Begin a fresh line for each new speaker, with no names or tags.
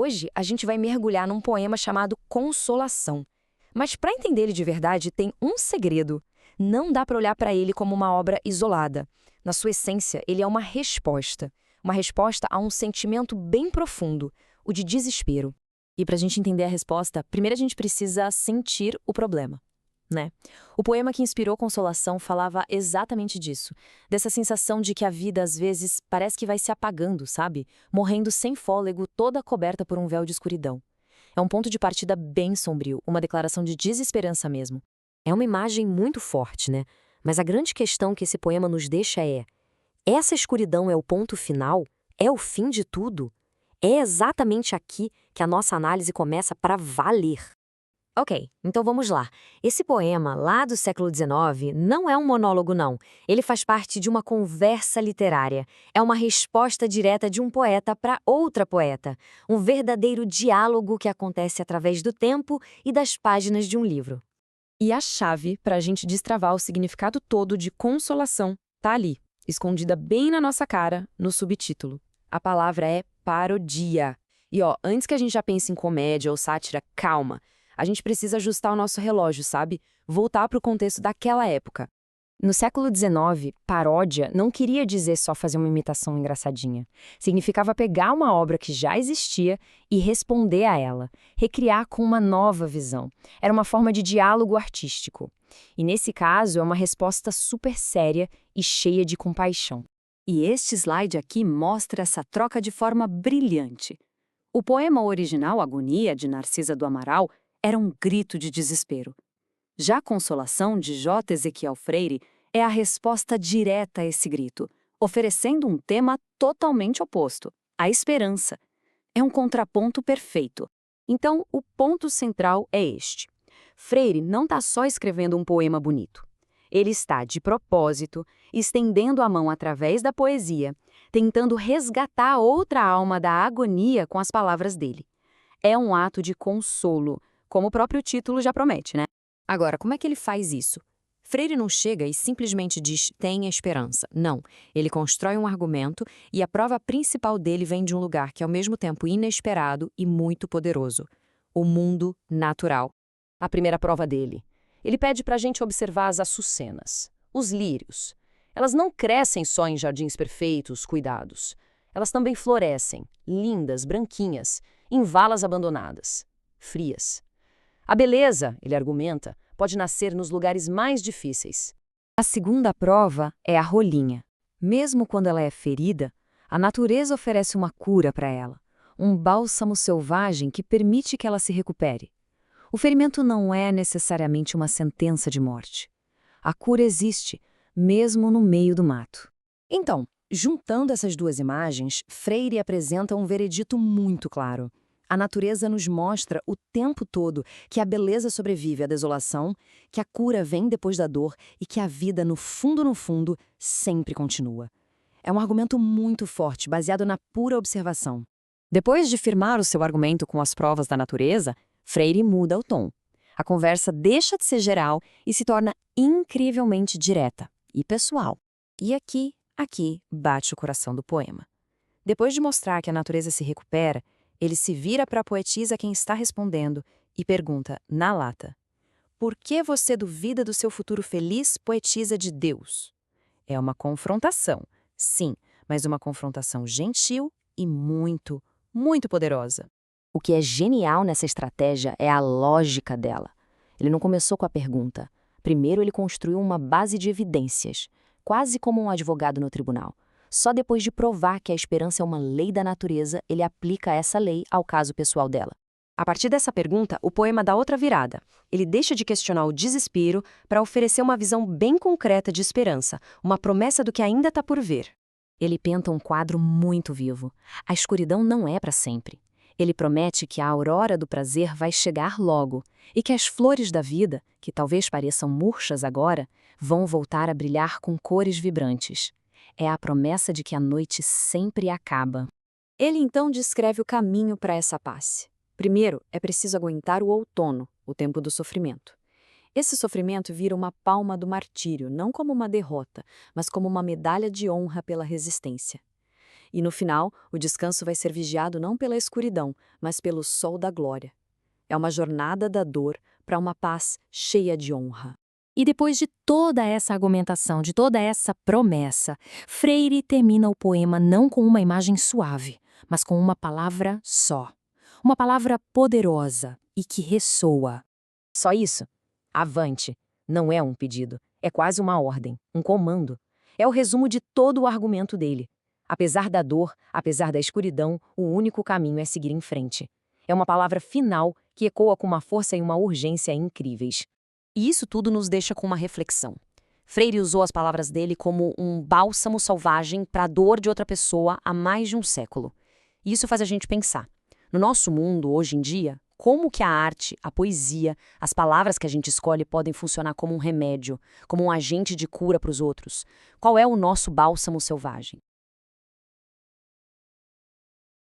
Hoje a gente vai mergulhar num poema chamado Consolação. Mas para entender ele de verdade, tem um segredo. Não dá para olhar para ele como uma obra isolada. Na sua essência, ele é uma resposta. Uma resposta a um sentimento bem profundo, o de desespero. E para a gente entender a resposta, primeiro a gente precisa sentir o problema, né? O poema que inspirou Consolação falava exatamente disso, dessa sensação de que a vida às vezes parece que vai se apagando, sabe? Morrendo sem fôlego, toda coberta por um véu de escuridão. É um ponto de partida bem sombrio, uma declaração de desesperança mesmo. É uma imagem muito forte, né? Mas a grande questão que esse poema nos deixa é: essa escuridão é o ponto final? É o fim de tudo? É exatamente aqui que a nossa análise começa para valer. Ok, então vamos lá. Esse poema, lá do século XIX, não é um monólogo, não. Ele faz parte de uma conversa literária. É uma resposta direta de um poeta para outra poeta. Um verdadeiro diálogo que acontece através do tempo e das páginas de um livro. E a chave para a gente destravar o significado todo de consolação tá ali, escondida bem na nossa cara, no subtítulo. A palavra é parodia. E antes que a gente já pense em comédia ou sátira, calma. A gente precisa ajustar o nosso relógio, sabe? Voltar para o contexto daquela época. No século XIX, paródia não queria dizer só fazer uma imitação engraçadinha. Significava pegar uma obra que já existia e responder a ela, recriar com uma nova visão. Era uma forma de diálogo artístico. E nesse caso, é uma resposta super séria e cheia de compaixão.
E este slide aqui mostra essa troca de forma brilhante. O poema original Agonia, de Narcisa do Amaral, era um grito de desespero. Já a Consolação, de J. Ezequiel Freire, é a resposta direta a esse grito, oferecendo um tema totalmente oposto, a esperança. É um contraponto perfeito. Então, o ponto central é este. Freire não está só escrevendo um poema bonito. Ele está, de propósito, estendendo a mão através da poesia, tentando resgatar outra alma da agonia com as palavras dele. É um ato de consolo, como o próprio título já promete, né?
Agora, como é que ele faz isso? Freire não chega e simplesmente diz tenha esperança. Não, ele constrói um argumento e a prova principal dele vem de um lugar que é ao mesmo tempo inesperado e muito poderoso: o mundo natural. A primeira prova dele. Ele pede para a gente observar as açucenas, os lírios. Elas não crescem só em jardins perfeitos, cuidados. Elas também florescem, lindas, branquinhas, em valas abandonadas, frias. A beleza, ele argumenta, pode nascer nos lugares mais difíceis. A segunda prova é a rolinha. Mesmo quando ela é ferida, a natureza oferece uma cura para ela, um bálsamo selvagem que permite que ela se recupere. O ferimento não é necessariamente uma sentença de morte. A cura existe, mesmo no meio do mato. Então, juntando essas duas imagens, Freire apresenta um veredito muito claro. A natureza nos mostra o tempo todo que a beleza sobrevive à desolação, que a cura vem depois da dor e que a vida, no fundo, sempre continua. É um argumento muito forte, baseado na pura observação. Depois de firmar o seu argumento com as provas da natureza, Freire muda o tom. A conversa deixa de ser geral e se torna incrivelmente direta e pessoal. E aqui bate o coração do poema. Depois de mostrar que a natureza se recupera, ele se vira para a poetisa a quem está respondendo e pergunta, na lata: por que você duvida do seu futuro feliz, poetisa de Deus? É uma confrontação, sim, mas uma confrontação gentil e muito, muito poderosa. O que é genial nessa estratégia é a lógica dela. Ele não começou com a pergunta. Primeiro ele construiu uma base de evidências, quase como um advogado no tribunal. Só depois de provar que a esperança é uma lei da natureza, ele aplica essa lei ao caso pessoal dela. A partir dessa pergunta, o poema dá outra virada. Ele deixa de questionar o desespero para oferecer uma visão bem concreta de esperança, uma promessa do que ainda está por vir. Ele pinta um quadro muito vivo. A escuridão não é para sempre. Ele promete que a aurora do prazer vai chegar logo e que as flores da vida, que talvez pareçam murchas agora, vão voltar a brilhar com cores vibrantes. É a promessa de que a noite sempre acaba. Ele então descreve o caminho para essa paz. Primeiro, é preciso aguentar o outono, o tempo do sofrimento. Esse sofrimento vira uma palma do martírio, não como uma derrota, mas como uma medalha de honra pela resistência. E no final, o descanso vai ser vigiado não pela escuridão, mas pelo sol da glória. É uma jornada da dor para uma paz cheia de honra.
E depois de toda essa argumentação, de toda essa promessa, Freire termina o poema não com uma imagem suave, mas com uma palavra só. Uma palavra poderosa e que ressoa.
Só isso? Avante. Não é um pedido, é quase uma ordem, um comando. É o resumo de todo o argumento dele. Apesar da dor, apesar da escuridão, o único caminho é seguir em frente. É uma palavra final que ecoa com uma força e uma urgência incríveis. E isso tudo nos deixa com uma reflexão. Freire usou as palavras dele como um bálsamo selvagem para a dor de outra pessoa há mais de um século. E isso faz a gente pensar. No nosso mundo, hoje em dia, como que a arte, a poesia, as palavras que a gente escolhe podem funcionar como um remédio, como um agente de cura para os outros? Qual é o nosso bálsamo selvagem?